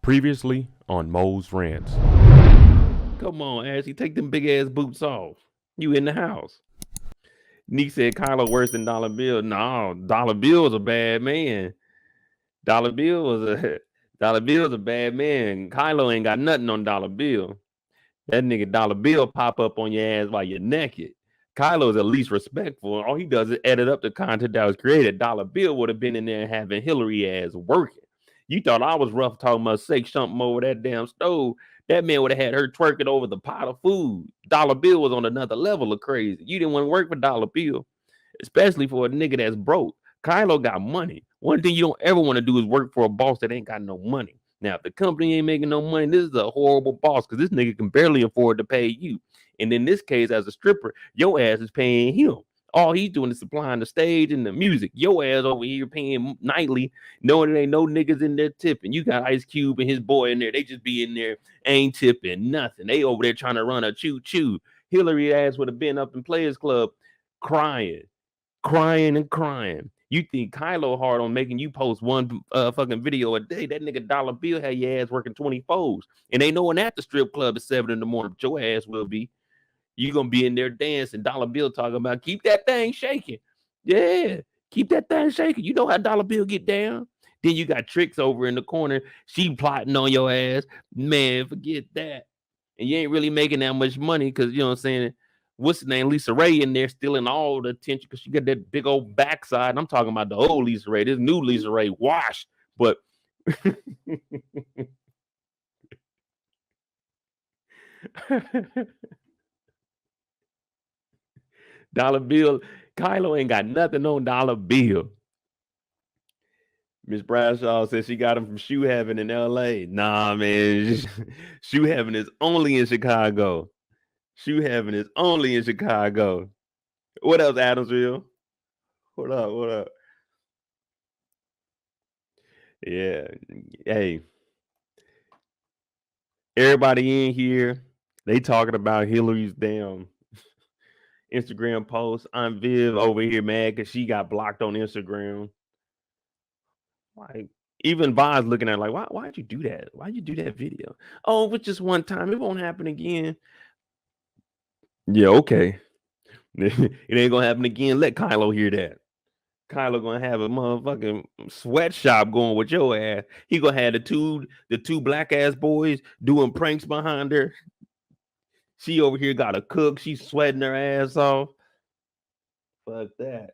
Previously on Mo's Rants. Come on, Ashley, take them big ass boots off. You in the house. Nick said Kylo worse than Dollar Bill. No, Dollar Bill was a bad man. Dollar Bill was a Dollar Bill was a bad man. Kylo ain't got nothing on Dollar Bill. That nigga Dollar Bill pop up on your ass while you're naked. Kylo is at least respectful. All he does is edit up the content that was created. Dollar Bill would have been in there having Hilary ass working. You thought I was rough talking about sex something over that damn stove. That man would have had her twerking over the pot of food. Dollar Bill was on another level of crazy. You didn't want to work for Dollar Bill, especially for a nigga that's broke. Kylo got money. One thing you don't ever want to do is work for a boss that ain't got no money. Now, if the company ain't making no money, this is a horrible boss because this nigga can barely afford to pay you. And in this case, as a stripper, your ass is paying him. All he's doing is supplying the stage and the music. Your ass over here paying nightly, knowing there ain't no niggas in there tipping. You got Ice Cube and his boy in there. They just be in there, ain't tipping nothing. They over there trying to run a choo-choo. Hilary ass would have been up in Players Club crying and crying. You think Kylo hard on making you post one fucking video a day? That nigga Dollar Bill had your ass working 24s. And ain't no one at the strip club at 7 in the morning, but your ass will be. You gonna be in there dancing. Dollar Bill talking about keep that thing shaking. Yeah, keep that thing shaking. You know how Dollar Bill get down. Then you got Tricks over in the corner. She plotting on your ass. Man, forget that. And you ain't really making that much money because you know what I'm saying. What's the name? Lisa Ray in there stealing all the attention because she got that big old backside. And I'm talking about the old Lisa Ray. This new Lisa Ray wash. But Dollar Bill, Kylo ain't got nothing on Dollar Bill. Miss Bradshaw says she got him from Shoe Heaven in LA. Nah, man. Shoe Heaven is only in Chicago. Shoe Heaven is only in Chicago. What else, Adamsville? What up? Yeah. Hey. Everybody in here, they talking about Hilary's damn Instagram post. I'm Viv over here mad because she got blocked on Instagram. Like, even Vaz looking at her like, why'd you do that? Why'd you do that video? Oh, but just one time. It won't happen again. Yeah, okay. It ain't gonna happen again. Let Kylo hear that. Kylo gonna have a motherfucking sweatshop going with your ass. He gonna have the two black ass boys doing pranks behind her. She over here got to cook. She's sweating her ass off. Fuck that.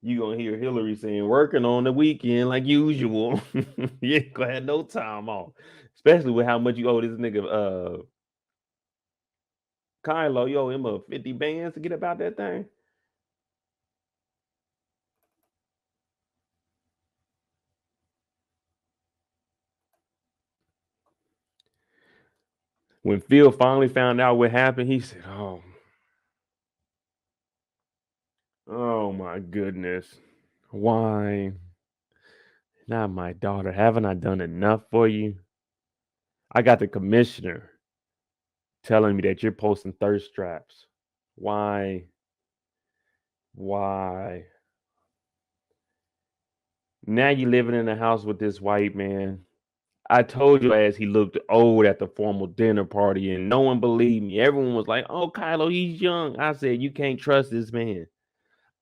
You gonna hear Hilary saying working on the weekend like usual. You ain't gonna have no time off, especially with how much you owe this nigga Kylo. You owe him a 50 bands to get about that thing. When Phil finally found out what happened, he said, oh my goodness, why not my daughter? Haven't I done enough for you? I got the commissioner telling me that you're posting thirst traps. Why? Now you living in a house with this white man. I told you as he looked old at the formal dinner party, and no one believed me. Everyone was like, oh, Kylo, he's young. I said, you can't trust this man.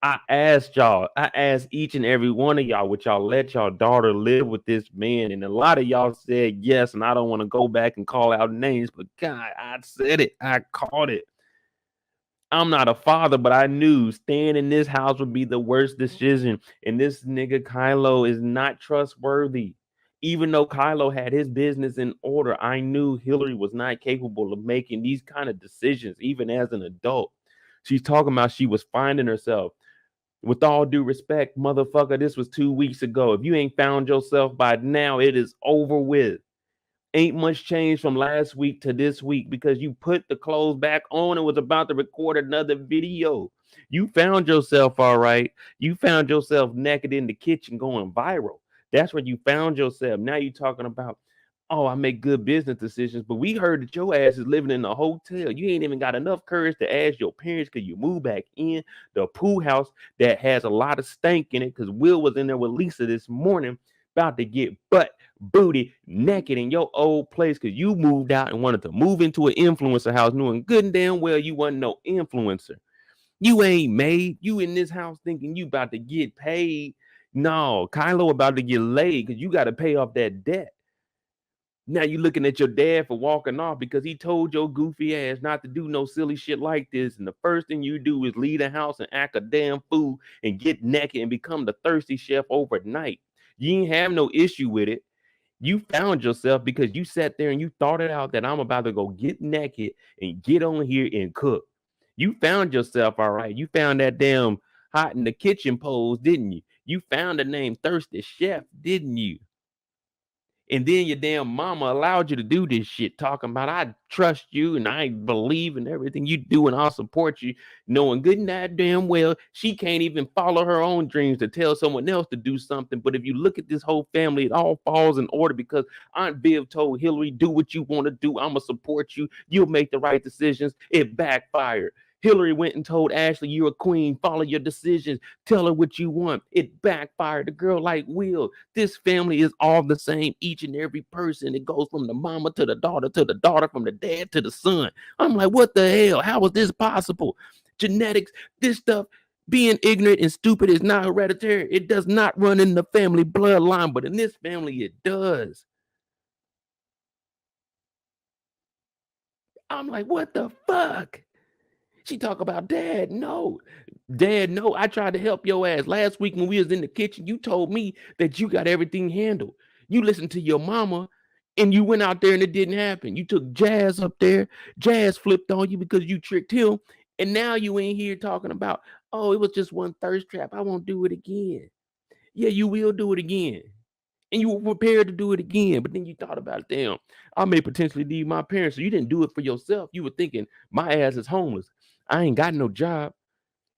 I asked each and every one of y'all, would y'all let y'all daughter live with this man? And a lot of y'all said yes, and I don't want to go back and call out names, but God, I said it. I caught it. I'm not a father, but I knew staying in this house would be the worst decision. And this nigga Kylo is not trustworthy. Even though Kylo had his business in order, I knew Hilary was not capable of making these kind of decisions, even as an adult. She's talking about she was finding herself. With all due respect, motherfucker, this was 2 weeks ago. If you ain't found yourself by now, it is over with. Ain't much change from last week to this week because you put the clothes back on and was about to record another video. You found yourself all right. You found yourself naked in the kitchen going viral. That's where you found yourself. Now you're talking about, oh, I make good business decisions, but we heard that your ass is living in a hotel. You ain't even got enough courage to ask your parents, could you move back in the pool house that has a lot of stank in it? Because Will was in there with Lisa this morning about to get butt, booty, naked in your old place because you moved out and wanted to move into an influencer house, knowing good and damn well you wasn't no influencer. You ain't made. You in this house thinking you about to get paid. No, Kylo about to get laid because you got to pay off that debt. Now you looking at your dad for walking off because he told your goofy ass not to do no silly shit like this. And the first thing you do is leave the house and act a damn fool and get naked and become the thirsty chef overnight. You ain't have no issue with it. You found yourself because you sat there and you thought it out that I'm about to go get naked and get on here and cook. You found yourself, all right. You found that damn hot in the kitchen pose, didn't you? You found the name Thirsty Chef, didn't you? And then your damn mama allowed you to do this shit, talking about I trust you and I believe in everything you do and I'll support you, knowing good and damn well she can't even follow her own dreams to tell someone else to do something. But if you look at this whole family, it all falls in order because Aunt Viv told Hilary, do what you want to do. I'm going to support you. You'll make the right decisions. It backfired. Hilary went and told Ashley, you're a queen. Follow your decisions. Tell her what you want. It backfired. The girl like Will. This family is all the same. Each and every person. It goes from the mama to the daughter, from the dad to the son. I'm like, what the hell? How is this possible? Genetics, this stuff, being ignorant and stupid is not hereditary. It does not run in the family bloodline, but in this family, it does. I'm like, what the fuck? She talk about dad. No, I tried to help your ass last week when we was in the kitchen. You told me that you got everything handled. You listened to your mama and you went out there and it didn't happen. You took Jazz up there. Jazz flipped on you because you tricked him. And now you ain't here talking about, oh, it was just one thirst trap. I won't do it again. Yeah, you will do it again. And you were prepared to do it again. But then you thought about, damn, I may potentially need my parents. So you didn't do it for yourself. You were thinking, my ass is homeless. I ain't got no job.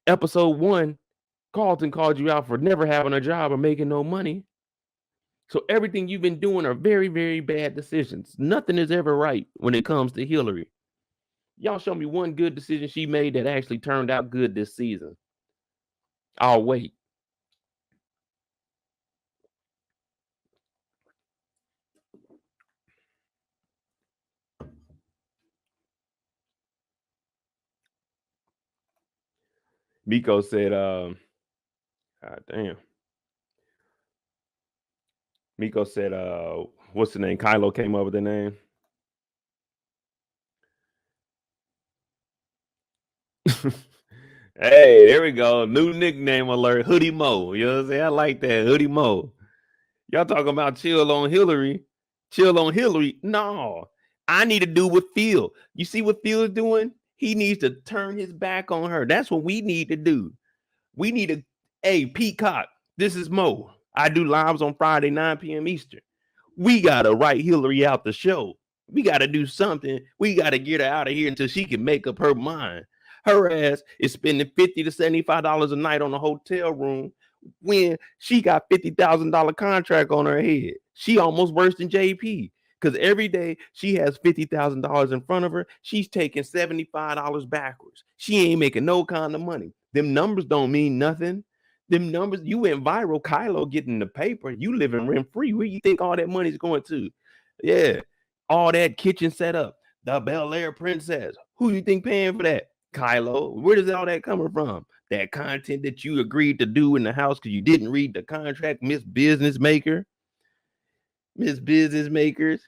Episode 1, Carlton called you out for never having a job or making no money. So everything you've been doing are very, very bad decisions. Nothing is ever right when it comes to Hilary. Y'all show me one good decision she made that actually turned out good this season. I'll wait. Miko said, God damn. Miko said, what's the name? Kylo came up with the name. Hey, there we go. New nickname alert. Hoodie Mo. You know what I'm saying? I like that. Hoodie Mo. Y'all talking about chill on Hilary. Chill on Hilary. No. I need to do what Phil. You see what Phil is doing? He needs to turn his back on her. That's what we need to do. We need to, hey, Peacock, this is Mo. I do lives on Friday, 9 p.m. Eastern. We got to write Hilary out the show. We got to do something. We got to get her out of here until she can make up her mind. Her ass is spending $50 to $75 a night on a hotel room when she got $50,000 contract on her head. She almost worse than JP because every day she has $50,000 in front of her. She's taking $75 backwards. She ain't making no kind of money. Them numbers don't mean nothing. Them numbers, you went viral. Kylo getting the paper. You living rent free. Where you think all that money's going to? Yeah, all that kitchen setup. The Bel-Air princess. Who you think paying for that? Kylo. Where does all that coming from? That content that you agreed to do in the house because you didn't read the contract, Miss Business Maker. Miss Business Makers.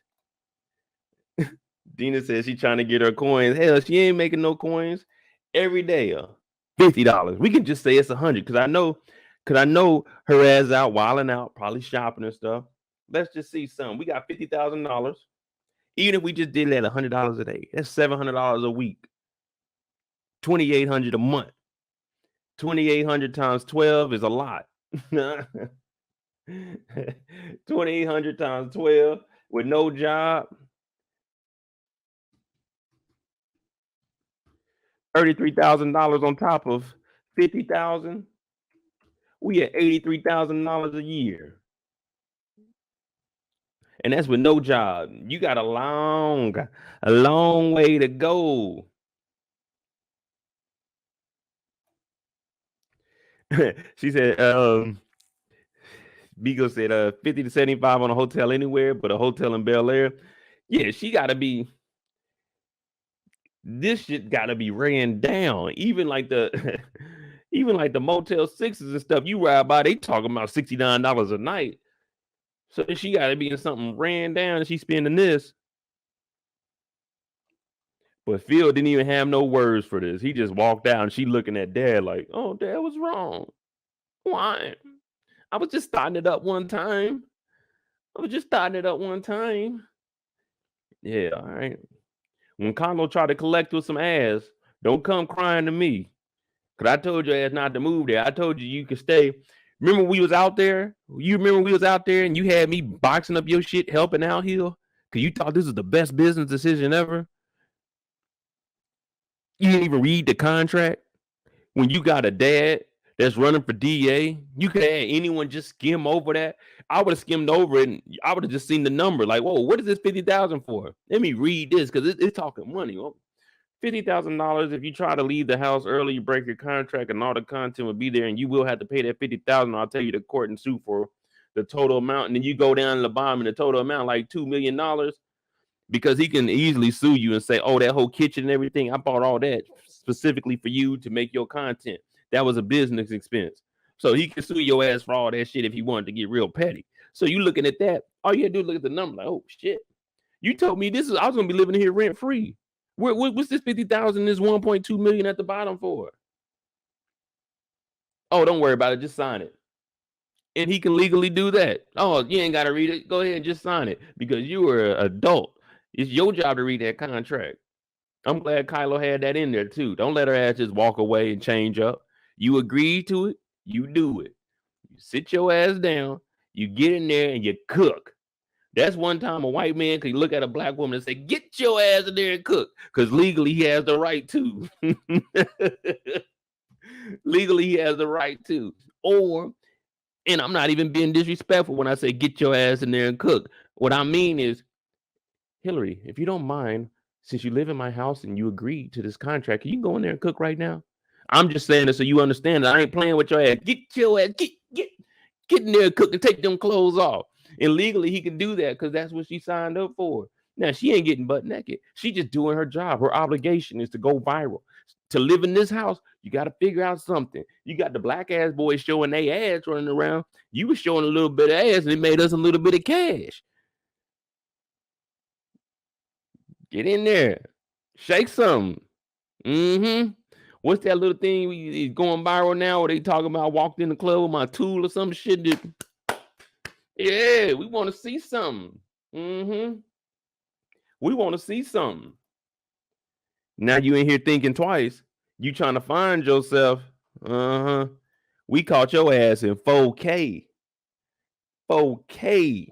Dina says she trying to get her coins. Hell, she ain't making no coins every day. $50. We can just say it's 100 because I know her ass out wilding out, probably shopping and stuff. Let's just see some. We got $50,000. Even if we just did that $100 a day, that's $700 a week. $2,800 a month. 2,800 times 12 is a lot. 2,800 times 12 with no job. $33,000 on top of $50,000. We at $83,000 a year. And that's with no job. You got a long way to go. She said, Beagle said 50 to 75 on a hotel anywhere, but a hotel in Bel-Air. Yeah, she gotta be, this shit gotta be ran down. Even like the even like the Motel Sixes and stuff you ride by, they talking about $69 a night. So she gotta be in something ran down and she's spending this. But Phil didn't even have no words for this. He just walked out and she looking at Dad like, oh, Dad was wrong. Why? I was just starting it up one time. Yeah, all right. When Conlo tried to collect with some ass, don't come crying to me. Cause I told your ass not to move there. I told you could stay. Remember we was out there? You remember we was out there and you had me boxing up your shit, helping out here? Cause you thought this was the best business decision ever? You didn't even read the contract? When you got a dad that's running for DA, you could have anyone just skim over that. I would have skimmed over it and I would have just seen the number. Like, whoa, what is this 50,000 for? Let me read this because it's talking money. $50,000 if you try to leave the house early, you break your contract, and all the content will be there, and you will have to pay that $50,000. I'll tell you the court and sue for the total amount, and then you go down to the bottom and the total amount like $2 million because he can easily sue you and say, "Oh, that whole kitchen and everything, I bought all that specifically for you to make your content. That was a business expense." So he can sue your ass for all that shit if he wanted to get real petty. So you looking at that, all you had to do is look at the number like, oh shit, you told me this is I was gonna be living here rent free. What's this 50,000? This 1.2 million at the bottom for? Oh, don't worry about it. Just sign it, and he can legally do that. Oh, you ain't got to read it. Go ahead and just sign it because you were an adult. It's your job to read that contract. I'm glad Kylo had that in there too. Don't let her ass just walk away and change up. You agree to it, you do it. You sit your ass down, you get in there and you cook. That's one time a white man can look at a black woman and say, "Get your ass in there and cook," because legally he has the right to. Legally he has the right to. Or, and I'm not even being disrespectful when I say get your ass in there and cook. What I mean is, Hilary, if you don't mind, since you live in my house and you agreed to this contract, can you go in there and cook right now? I'm just saying it so you understand that I ain't playing with your ass. Get your ass, get in there and cook and take them clothes off. And legally he can do that because that's what she signed up for. Now she ain't getting butt naked. She just doing her job. Her obligation is to go viral. To live in this house, you got to figure out something. You got the black ass boys showing their ass running around. You was showing a little bit of ass and it made us a little bit of cash. Get in there. Shake something. Mm-hmm. What's that little thing we going viral now where they talking about I walked in the club with my tool or some shit? Yeah, we want to see something. Mm-hmm. We want to see something. Now you in here thinking twice. You trying to find yourself. Uh-huh. We caught your ass in 4K. 4K.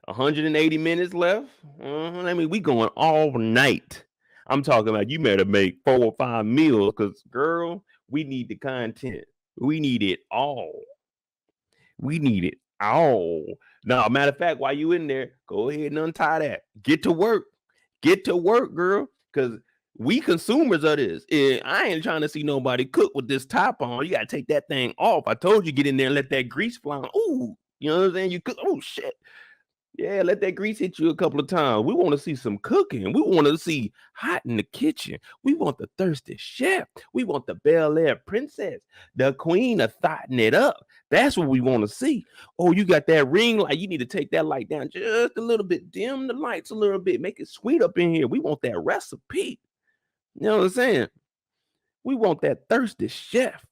180 minutes left. I mean, we going all night. I'm talking about you better make 4 or 5 meals because, girl, we need the content. We need it all. We need it all. Now, matter of fact, while you in there, go ahead and untie that. Get to work. Get to work, girl, because we consumers of this. I ain't trying to see nobody cook with this top on. You got to take that thing off. I told you get in there and let that grease fly. Ooh, you know what I'm saying? You cook. Oh, shit. Yeah, let that grease hit you a couple of times. We want to see some cooking. We want to see hot in the kitchen. We want the thirsty chef. We want the Bel-Air princess, the queen of thotting it up. That's what we want to see. Oh, you got that ring light. You need to take that light down just a little bit. Dim the lights a little bit. Make it sweet up in here. We want that recipe. You know what I'm saying? We want that thirsty chef.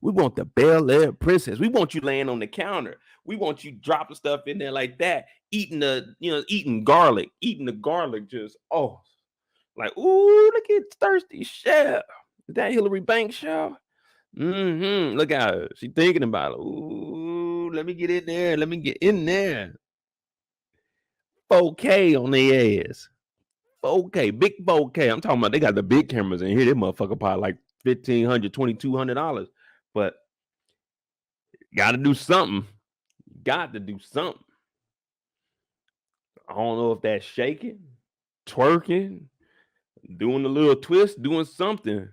We want the Bel-Air princess. We want you laying on the counter. We want you dropping stuff in there like that, eating the garlic, just like, ooh, look at thirsty chef. Is that Hilary Banks show? Mm-hmm. Look at her. She thinking about it. Ooh, let me get in there. Let me get in there. 4K on their ass. 4K, big 4K. I'm talking about they got the big cameras in here. This motherfucker probably like $1,500, $2,200. But got to do something. Got to do something. I don't know if that's shaking, twerking, doing a little twist, doing something.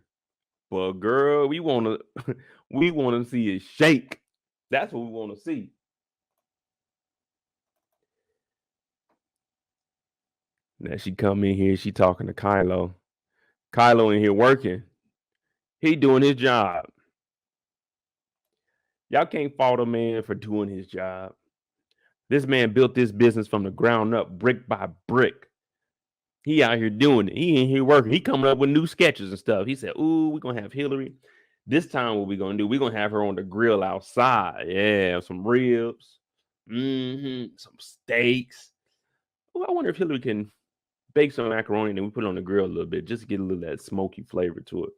But girl, we want to we want to see it shake. That's what we want to see. Now she come in here, she talking to Kylo. Kylo in here working. He doing his job. Y'all can't fault a man for doing his job. This man built this business from the ground up, brick by brick. He out here doing it. He in here working. He coming up with new sketches and stuff. He said, ooh, we're going to have Hilary. This time what we going to do, we're going to have her on the grill outside. Yeah, some ribs, some steaks. Ooh, I wonder if Hilary can bake some macaroni and then we put it on the grill a little bit just to get a little of that smoky flavor to it.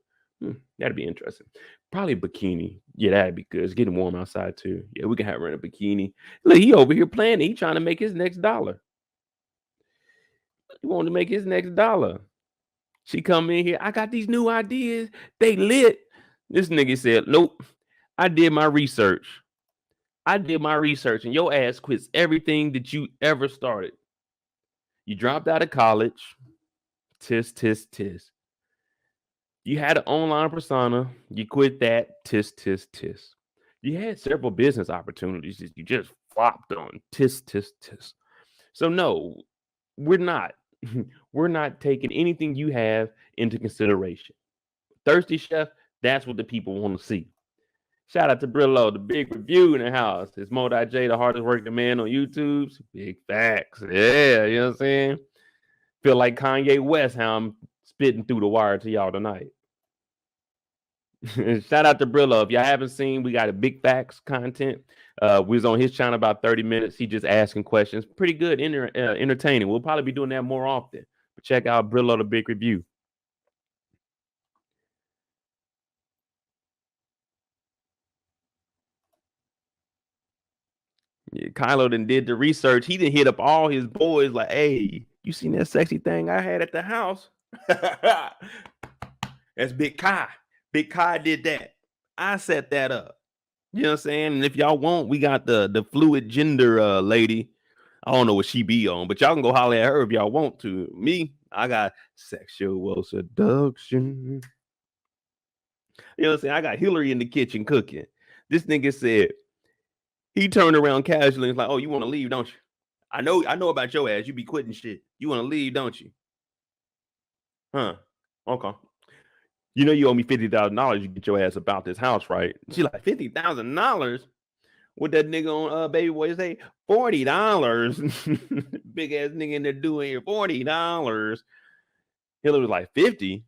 That'd be interesting. Probably a bikini. Yeah, that'd be good. It's getting warm outside too. Yeah, we can have her in a bikini. Look, he over here playing. He trying to make his next dollar. He wanted to make his next dollar. She come in here. I got these new ideas. They lit. This nigga said, nope. I did my research. And your ass quits everything that you ever started. You dropped out of college. Tis, tis, tis. You had an online persona. You quit that. Tis, tis, tis. You had several business opportunities that you just flopped on. Tis, tis, tis. So no, we're not. We're not taking anything you have into consideration. Thirsty Chef, that's what the people want to see. Shout out to Brillo, the big review in the house. It's Mo.J, the hardest working man on YouTube. Big facts. Yeah, you know what I'm saying? Feel like Kanye West, how I'm spitting through the wire to y'all tonight. Shout out to Brillo. If y'all haven't seen, we got a big facts content. We was on his channel about 30 minutes. He just asking questions. Pretty good, entertaining. We'll probably be doing that more often. But check out Brillo, the big review. Yeah, Kylo then did the research. He done hit up all his boys like, hey, you seen that sexy thing I had at the house? That's Big Kai. Big Kai did that. I set that up. You know what I'm saying? And if y'all want, we got the fluid gender lady. I don't know what she be on, but y'all can go holler at her if y'all want to. Me, I got sexual seduction. You know what I'm saying? I got Hilary in the kitchen cooking. This nigga said, he turned around casually and was like, oh, you want to leave, don't you? I know about your ass. You be quitting shit. You want to leave, don't you? Huh. Okay. You know you owe me $50,000. You get your ass about this house, right? She like, $50,000? What that nigga on Baby Boy say? $40. Big ass nigga in there doing here. $40. Hilary was like, 50?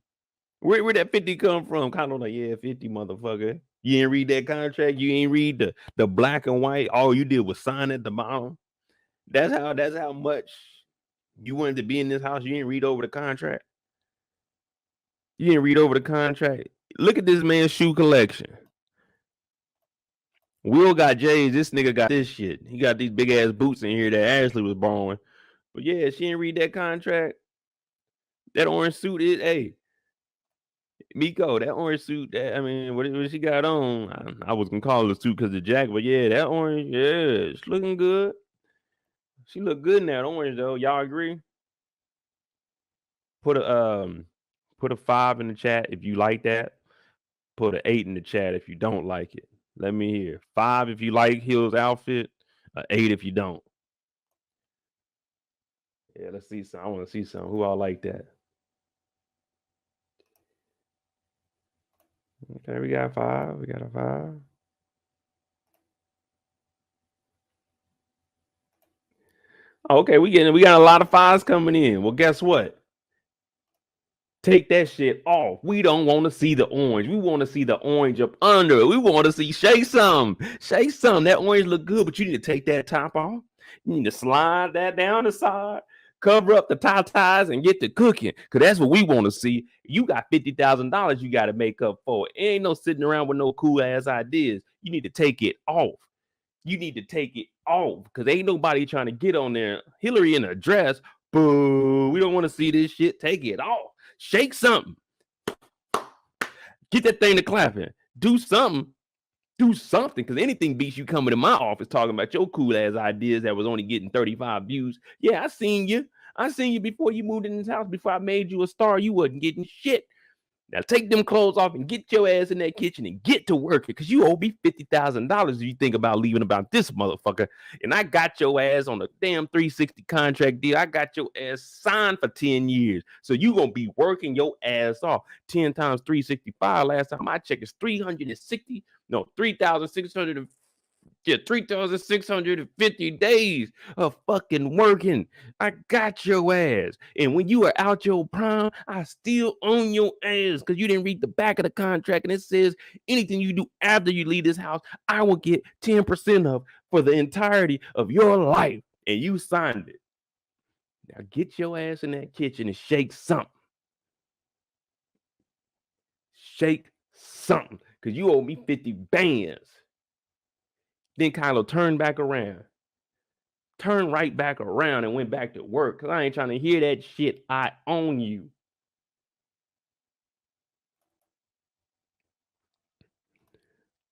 Where that 50 come from? Kind of like, yeah, 50, motherfucker. You ain't read that contract. You ain't read the black and white. All you did was sign at the bottom. That's how much you wanted to be in this house. You didn't read over the contract. Look at this man's shoe collection. Will got J's. This nigga got this shit. He got these big ass boots in here that Ashley was borrowing. But yeah, she didn't read that contract. That orange suit is, hey, Miko, that orange suit, what she got on? I was gonna call it a suit because of the jacket, but yeah, that orange, yeah, it's looking good. She look good in that orange though. Y'all agree? Put a 5 in the chat if you like that. Put an 8 in the chat if you don't like it. Let me hear. 5 if you like Hill's outfit. 8 if you don't. Yeah, let's see some. I want to see some. Who all like that? Okay, we got 5. We got a 5. Okay, we got a lot of 5s coming in. Well, guess what? Take that shit off. We don't want to see the orange. We want to see the orange up under it. We want to see shake some. That orange look good, but you need to take that top off. You need to slide that down the side, cover up the ties, and get to cooking. Because that's what we want to see. You got $50,000 you got to make up for. It ain't no sitting around with no cool ass ideas. You need to take it off. Because ain't nobody trying to get on there. Hilary in a dress. Boo. We don't want to see this shit. Take it off. Shake something. Get that thing to clapping. Do something. Do something, because anything beats you coming to my office talking about your cool ass ideas that was only getting 35 views. Yeah, I seen you. I seen you before you moved in this house. Before I made you a star, you wasn't getting shit. Now take them clothes off and get your ass in that kitchen and get to work, because you owe me $50,000 if you think about leaving about this motherfucker. And I got your ass on a damn 360 contract deal. I got your ass signed for 10 years. So you gonna be working your ass off. 10 times 365. Last time I checked is 360. No, 3,600. Yeah, 3,650 days of fucking working. I got your ass. And when you are out your prime, I still own your ass because you didn't read the back of the contract. And it says anything you do after you leave this house, I will get 10% of for the entirety of your life. And you signed it. Now get your ass in that kitchen and shake something. Shake something. Because you owe me 50 bands. Then Kylo turned back around. Turned right back around and went back to work, because I ain't trying to hear that shit. I own you.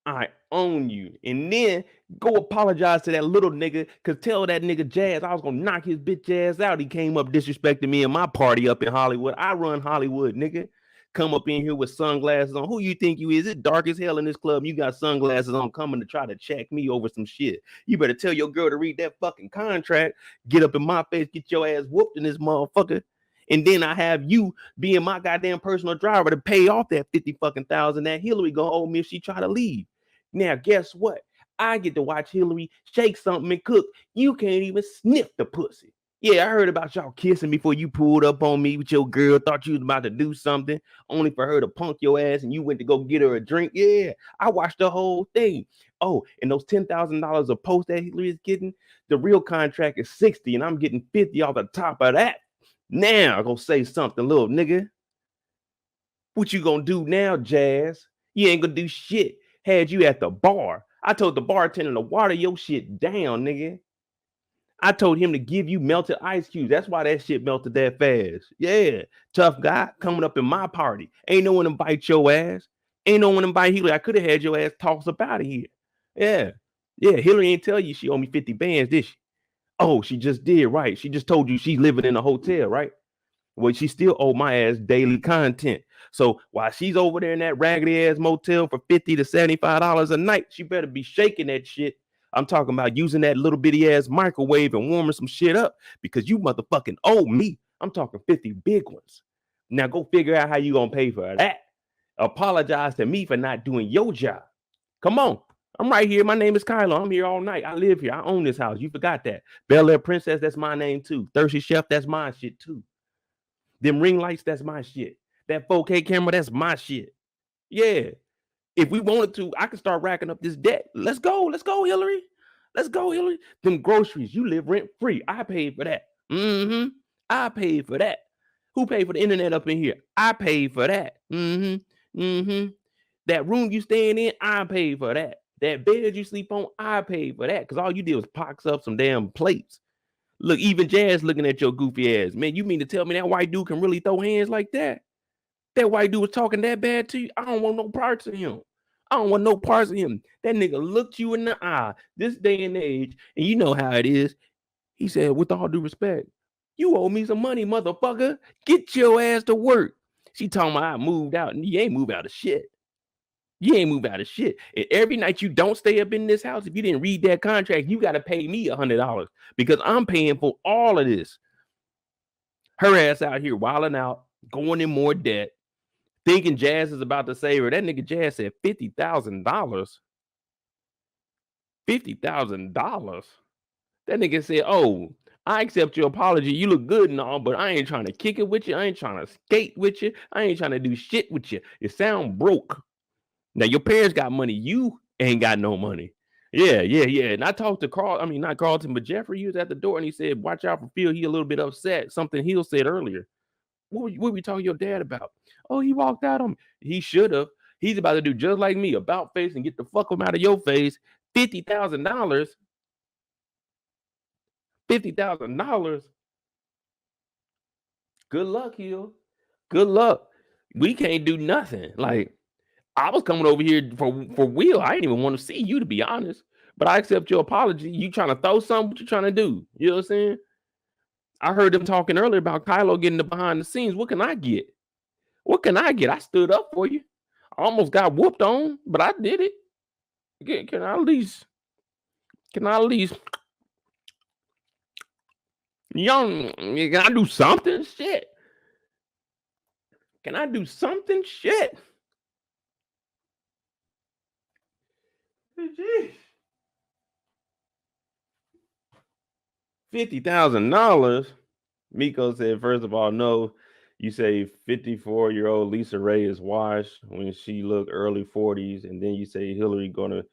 I own you. And then go apologize to that little nigga, because tell that nigga Jazz I was going to knock his bitch ass out. He came up disrespecting me and my party up in Hollywood. I run Hollywood, nigga. Come up in here with sunglasses on. Who you think you is? It's dark as hell in this club. You got sunglasses on coming to try to check me over some shit. You better tell your girl to read that fucking contract. Get up in my face, get your ass whooped in this motherfucker. And then I have you being my goddamn personal driver to pay off that 50 fucking thousand that Hilary gonna owe me if she try to leave. Now, guess what? I get to watch Hilary shake something and cook. You can't even sniff the pussy. Yeah, I heard about y'all kissing before you pulled up on me with your girl. Thought you was about to do something, only for her to punk your ass and you went to go get her a drink. Yeah, I watched the whole thing. Oh, and those $10,000 a post that Hilary is getting, the real contract is 60, and I'm getting 50 off the top of that. Now, I'm gonna say something, little nigga. What you gonna do now, Jazz? You ain't gonna do shit. Had you at the bar. I told the bartender to water your shit down, nigga. I told him to give you melted ice cubes. That's why that shit melted that fast. Yeah, tough guy coming up in my party. Ain't no one invite your ass. Ain't no one invite Hilary. I could have had your ass tossed up out of here. Yeah. Hilary ain't tell you she owe me 50 bands, did she? Oh, she just did, right? She just told you she's living in a hotel, right? Well, she still owe my ass daily content. So while she's over there in that raggedy ass motel for $50 to $75 a night, she better be shaking that shit. I'm talking about using that little bitty ass microwave and warming some shit up, because you motherfucking owe me. I'm talking 50 big ones. Now go figure out how you gonna pay for that. Apologize to me for not doing your job. Come on. I'm right here. My name is Kylo. I'm here all night. I live here. I own this house. You forgot that. Bel-Air Princess, that's my name too. Thirsty Chef, that's my shit too. Them ring lights, that's my shit. That 4K camera, that's my shit. Yeah. If we wanted to, I could start racking up this debt. Let's go. Let's go, Hilary. Let's go, Hilary. Them groceries, you live rent free. I paid for that. I paid for that. Who paid for the internet up in here? I paid for that. That room you staying in, I paid for that. That bed you sleep on, I paid for that. Because all you did was box up some damn plates. Look, even Jazz looking at your goofy ass. Man, you mean to tell me that white dude can really throw hands like that? That white dude was talking that bad to you? I don't want no parts of him. I don't want no parts of him. That nigga looked you in the eye this day and age, and you know how it is. He said, with all due respect, you owe me some money, motherfucker. Get your ass to work. She talking about I moved out, and you ain't moved out of shit. You ain't moved out of shit. And every night you don't stay up in this house, if you didn't read that contract, you got to pay me $100 because I'm paying for all of this. Her ass out here wilding out, going in more debt, thinking Jazz is about to save her. That nigga Jazz said $50,000. $50,000. That nigga said, oh, I accept your apology. You look good and all, but I ain't trying to kick it with you. I ain't trying to skate with you. I ain't trying to do shit with you. You sound broke. Now, your parents got money. You ain't got no money. Yeah. And I talked to not Carlton, but Geoffrey. He was at the door and he said, watch out for Phil. He a little bit upset. Something Hill said earlier. What were we talking to your dad about? Oh, he walked out on me. He should have. He's about to do just like me, about face and get the fuck out of your face. $50,000. $50,000. Good luck, Hill. Good luck. We can't do nothing. Like, I was coming over here for Will. I didn't even want to see you, to be honest. But I accept your apology. You trying to throw something? What you trying to do? You know what I'm saying? I heard them talking earlier about Kylo getting the behind the scenes. What can I get? What can I get? I stood up for you. I almost got whooped on, but I did it. Can I at least? Can I at least? Young, can I do something? Shit. Can I do something? Shit. Jeez. $50,000. Miko said, first of all, no. You say 54-year-old Lisa Ray is washed when she looked early 40s, and then you say Hilary going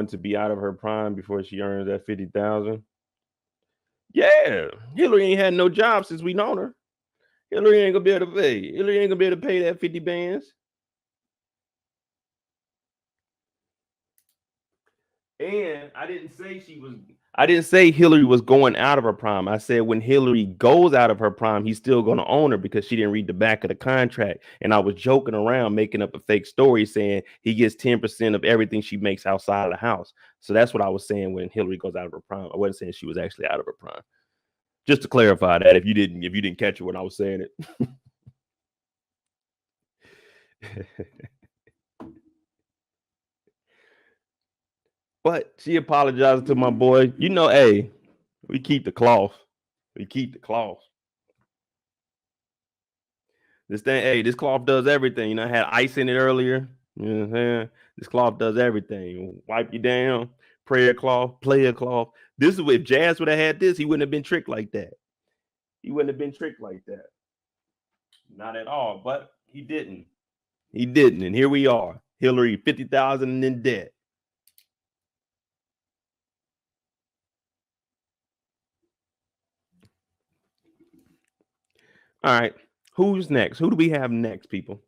to be out of her prime before she earns that 50,000. Yeah, Hilary ain't had no job since we known her. Hilary ain't gonna be able to pay. Hilary ain't gonna be able to pay that 50 bands. And I didn't say Hilary was going out of her prime. I said when Hilary goes out of her prime, he's still going to own her because she didn't read the back of the contract. And I was joking around, making up a fake story saying he gets 10% of everything she makes outside of the house. So that's what I was saying when Hilary goes out of her prime. I wasn't saying she was actually out of her prime. Just to clarify that if you didn't catch it when I was saying it. But she apologized to my boy. You know, hey, we keep the cloth. We keep the cloth. This thing, hey, this cloth does everything. You know, I had ice in it earlier. You know what I'm saying? This cloth does everything. Wipe you down, prayer cloth, player cloth. This is if Jazz would have had this, he wouldn't have been tricked like that. He wouldn't have been tricked like that. Not at all, but he didn't. He didn't. And here we are. Hilary, 50,000 in debt. All right. Who's next? Who do we have next, people?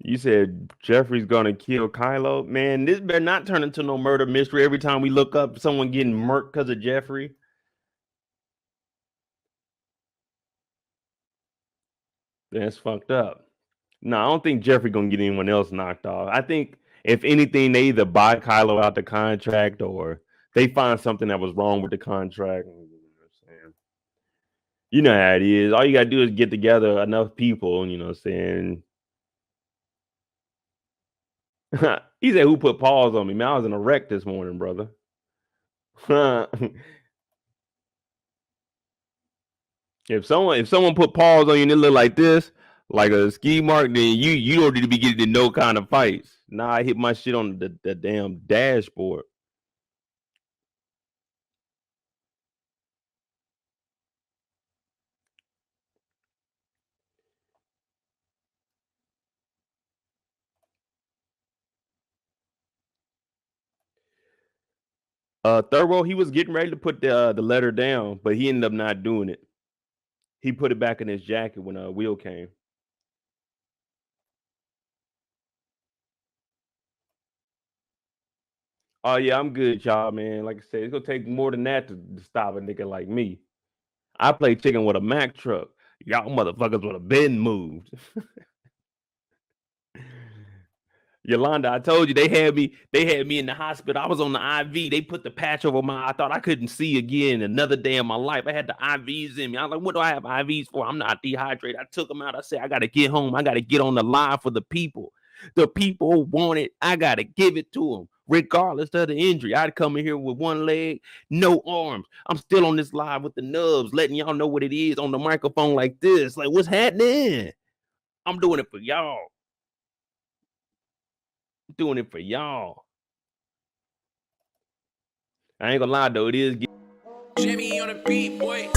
You said Geoffrey's gonna kill Kylo. Man, this better not turn into no murder mystery every time we look up someone getting murked because of Geoffrey. That's fucked up. No, I don't think Geoffrey gonna get anyone else knocked off. I think if anything, they either buy Kylo out the contract or they find something that was wrong with the contract. You know how it is. All you gotta do is get together enough people, you know what I'm saying? He said, who put paws on me? Man, I was in a wreck this morning, brother. If someone put paws on you and it look like this, like a ski mark, then you don't need to be getting in no kind of fights. Nah, I hit my shit on the damn dashboard. Thurbo, he was getting ready to put the letter down, but he ended up not doing it. He put it back in his jacket when Will came. Oh yeah, I'm good, y'all, man. Like I said, it's gonna take more than that to stop a nigga like me. I play chicken with a Mack truck. Y'all motherfuckers would have been moved. Yolanda, I told you they had me in the hospital. I was on the IV. They put the patch over my. I thought I couldn't see again another day in my life. I had the IVs in me. I was like, what do I have IVs for? I'm not dehydrated. I took them out. I said, I gotta get home. I gotta get on the line for the people. The people want it. I gotta give it to them, regardless of the injury. I'd come in here with one leg, no arms. I'm still on this live with the nubs, letting y'all know what it is on the microphone like this. Like, what's happening? I'm doing it for y'all. Doing it for y'all. I ain't gonna lie though, it is. Jimmy on the beat, boy.